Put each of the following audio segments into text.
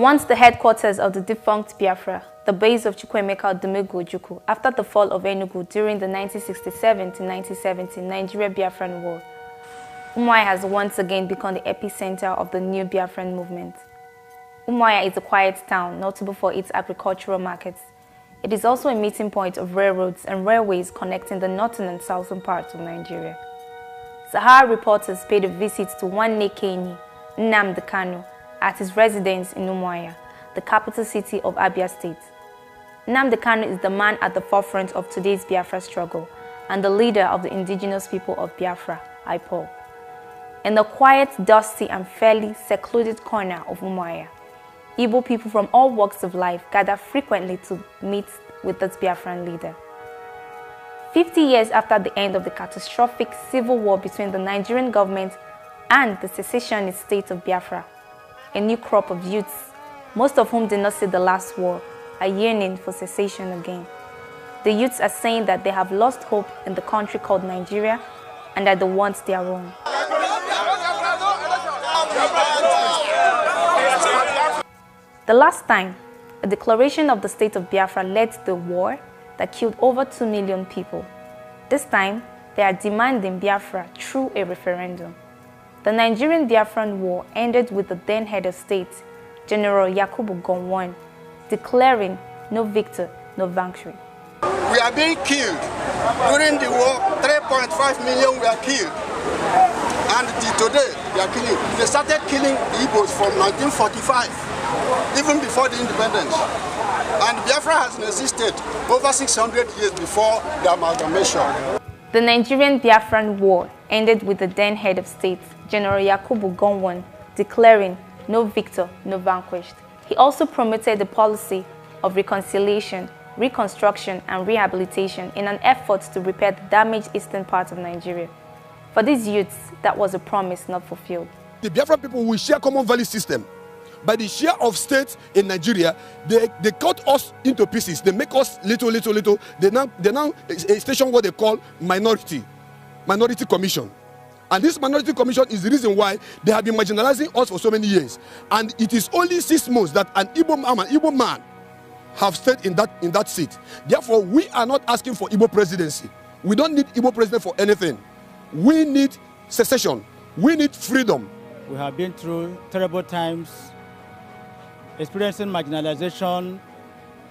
Once the headquarters of the defunct Biafra, the base of Chukwuemeka Odumegwu Ojukwu after the fall of Enugu during the 1967 to 1970 Nigeria-Biafran War, Umuahia has once again become the epicenter of the new Biafran movement. Umuahia is a quiet town notable for its agricultural markets. It is also a meeting point of railroads and railways connecting the northern and southern parts of Nigeria. Sahara reporters paid a visit to Nwanne Kenyi, Nnamdi Kanu, at his residence in Umuahia, the capital city of Abia State. Nnamdi Kanu is the man at the forefront of today's Biafra struggle and the leader of the indigenous people of Biafra, IPOB. In the quiet, dusty, and fairly secluded corner of Umuahia, Igbo people from all walks of life gather frequently to meet with this Biafran leader. 50 years after the end of the catastrophic civil war between the Nigerian government and the secessionist state of Biafra, a new crop of youths, most of whom did not see the last war, are yearning for secession again. The youths are saying that they have lost hope in the country called Nigeria and that they want their own. The last time, a declaration of the state of Biafra led to the war that killed over 2 million people. This time, they are demanding Biafra through a referendum. The Nigerian Biafran War ended with the then head of state, General Yakubu Gowon, declaring no victor, no victory. We are being killed. During the war, 3.5 million were killed. And today, they are killing. They started killing the Igbos from 1945, even before the independence. And Biafra has existed over 600 years before the amalgamation. The Nigerian Biafran War ended with the then head of state, General Yakubu Gowon, declaring no victor, no vanquished. He also promoted the policy of reconciliation, reconstruction, and rehabilitation in an effort to repair the damaged eastern part of Nigeria. For these youths, that was a promise not fulfilled. The Biafran people will share common value system. By the share of states in Nigeria, they cut us into pieces. They make us little. They now station what they call minority commission. And this minority commission is the reason why they have been marginalizing us for so many years. And it is only 6 months that an Igbo man have stayed in that seat. Therefore, we are not asking for Igbo presidency. We don't need Igbo president for anything. We need secession. We need freedom. We have been through terrible times, experiencing marginalization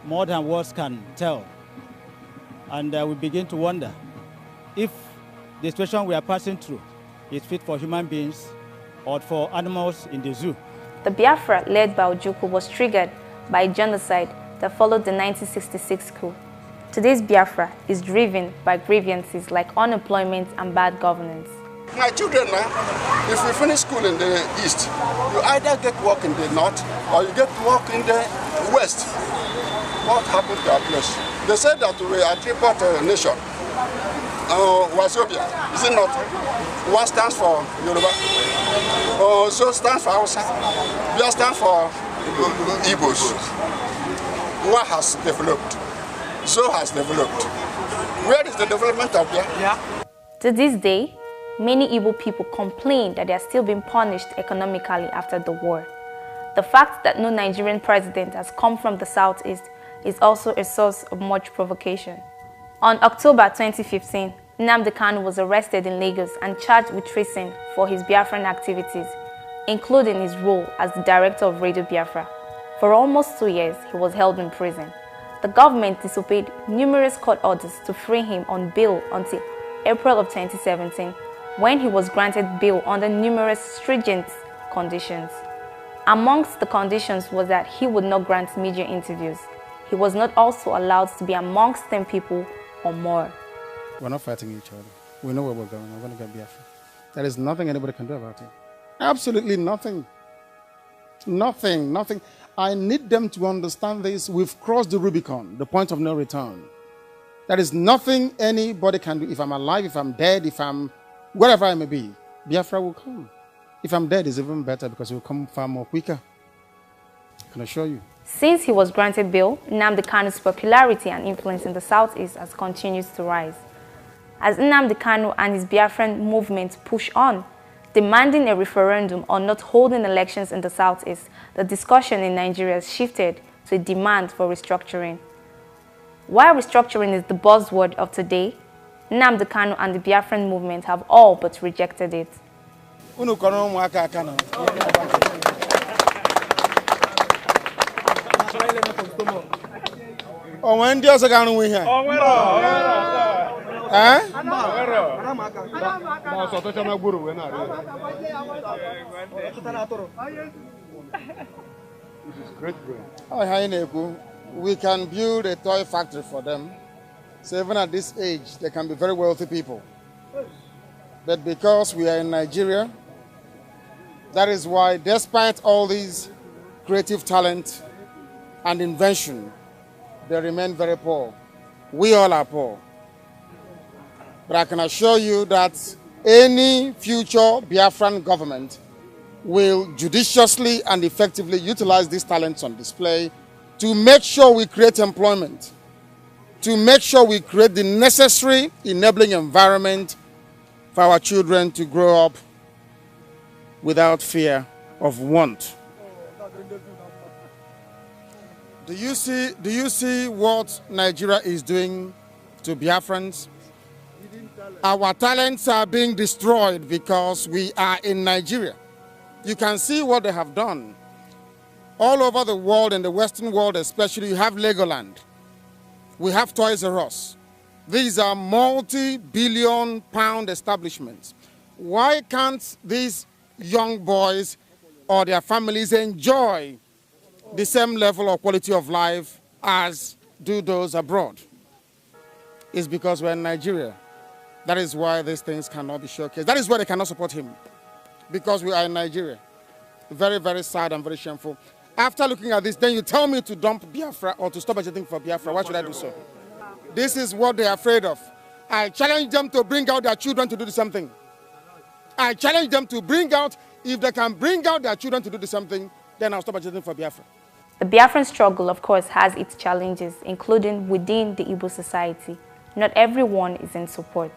more than words can tell. And we begin to wonder if the situation we are passing through is fit for human beings or for animals in the zoo. The Biafra led by Ojukwu was triggered by genocide that followed the 1966 coup. Today's Biafra is driven by grievances like unemployment and bad governance. My children, if you finish school in the east, you either get work in the north or you get work in the west. What happened to our place? They said that we are a tripartite nation. Wazobia, is it not? One stands for Yoruba, so stands for Hausa, the other stands for Igbos. What has developed? So has developed. Where is the development of Biafra? To this day, many Igbo people complain that they are still being punished economically after the war. The fact that no Nigerian president has come from the southeast is also a source of much provocation. On October 2015, Nnamdi Kanu was arrested in Lagos and charged with treason for his Biafran activities, including his role as the director of Radio Biafra. For almost 2 years, he was held in prison. The government disobeyed numerous court orders to free him on bail until April of 2017, when he was granted bail under numerous stringent conditions. Amongst the conditions was that he would not grant media interviews. He was not also allowed to be amongst 10 people or more. We're not fighting each other. We know where we're going. We're going to get Biafra. There is nothing anybody can do about it. Absolutely nothing. Nothing. I need them to understand this. We've crossed the Rubicon, the point of no return. There is nothing anybody can do. If I'm alive, if I'm dead, if I'm wherever I may be, Biafra will come. If I'm dead, it's even better because it will come far more quicker. I can assure you. Since he was granted bail, Nnamdi Kanu's popularity and influence in the southeast has continued to rise. As Nnamdi Kanu and his Biafran movement push on, demanding a referendum or not holding elections in the Southeast, the discussion in Nigeria has shifted to a demand for restructuring. While restructuring is the buzzword of today, Nnamdi Kanu and the Biafran movement have all but rejected it. We can build a toy factory for them. So even at this age, they can be very wealthy people. But because we are in Nigeria, that is why, despite all these creative talent and invention, they remain very poor. We all are poor. But I can assure you that any future Biafran government will judiciously and effectively utilize these talents on display to make sure we create employment, to make sure we create the necessary enabling environment for our children to grow up without fear of want. Do you see what Nigeria is doing to Biafrans? Our talents are being destroyed because we are in Nigeria. You can see what they have done. All over the world, in the Western world especially, you have Legoland. We have Toys R Us. These are multi-billion pound establishments. Why can't these young boys or their families enjoy the same level of quality of life as do those abroad? It's because we're in Nigeria. That is why these things cannot be showcased. That is why they cannot support him, because we are in Nigeria. Very, very sad and very shameful. After looking at this, then you tell me to dump Biafra or to stop everything for Biafra. Why should I do so? This is what they are afraid of. I challenge them to bring out their children to do the same thing. I challenge them to bring out, if they can bring out their children to do the same thing, then I'll stop everything for Biafra. The Biafran struggle, of course, has its challenges, including within the Igbo society. Not everyone is in support.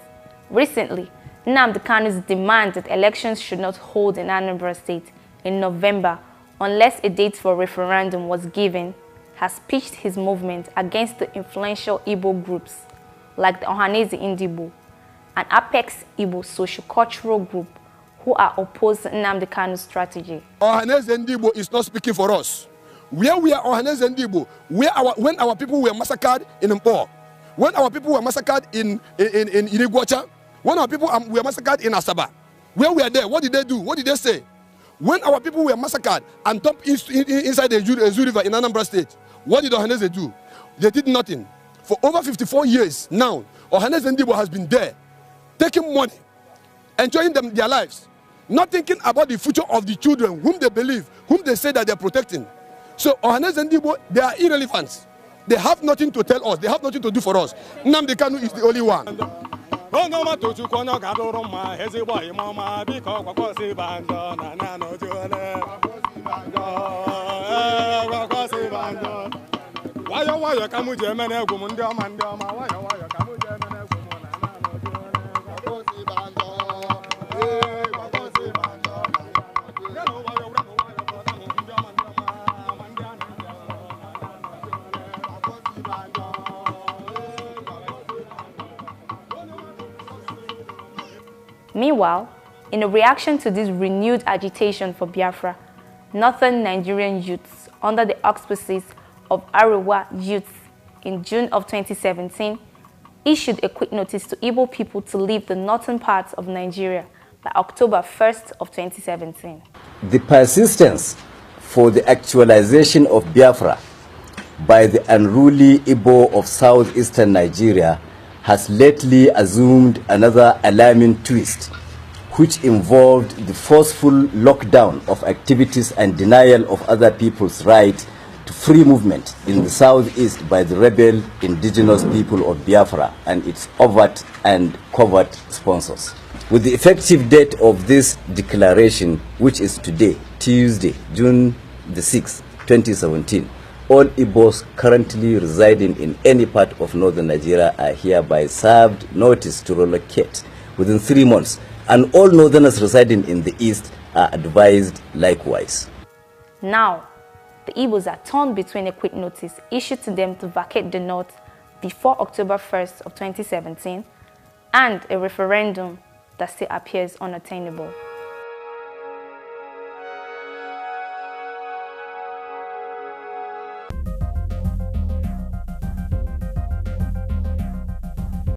Recently, Nnamdi Kanu's demand that elections should not hold in Anambra State in November unless a date for referendum was given has pitched his movement against the influential Igbo groups like the Ohaneze Ndigbo, an apex Igbo socio-cultural group who are opposed to Nnamdi Kanu's strategy. Ohaneze Ndigbo is not speaking for us. Where we are Ohaneze Ndigbo, when our people were massacred in Mpo, when our people were massacred in Irigwacha, when our people were massacred in Asaba, where we are there, what did they do? What did they say? When our people were massacred and dumped inside the Ezu River in Anambra State, what did Ohaneze do? They did nothing. For over 54 years now, Ohaneze Ndigbo has been there, taking money, enjoying their lives, not thinking about the future of the children whom they believe, whom they say that they're protecting. So Ohaneze Ndigbo, they are irrelevant. They have nothing to tell us. They have nothing to do for us. Nnamdi Kanu is the only one. Meanwhile, in a reaction to this renewed agitation for Biafra, northern Nigerian youths under the auspices of Arewa Youth in June of 2017 issued a quick notice to Igbo people to leave the northern parts of Nigeria by October 1st of 2017. The persistence for the actualization of Biafra by the unruly Igbo of southeastern Nigeria has lately assumed another alarming twist, which involved the forceful lockdown of activities and denial of other people's right to free movement in the southeast by the rebel indigenous people of Biafra and its overt and covert sponsors. With the effective date of this declaration, which is today, Tuesday, June the 6th, 2017, all Igbos currently residing in any part of northern Nigeria are hereby served notice to relocate within 3 months and all northerners residing in the east are advised likewise. Now, the Igbos are torn between a quit notice issued to them to vacate the north before October 1st of 2017 and a referendum that still appears unattainable.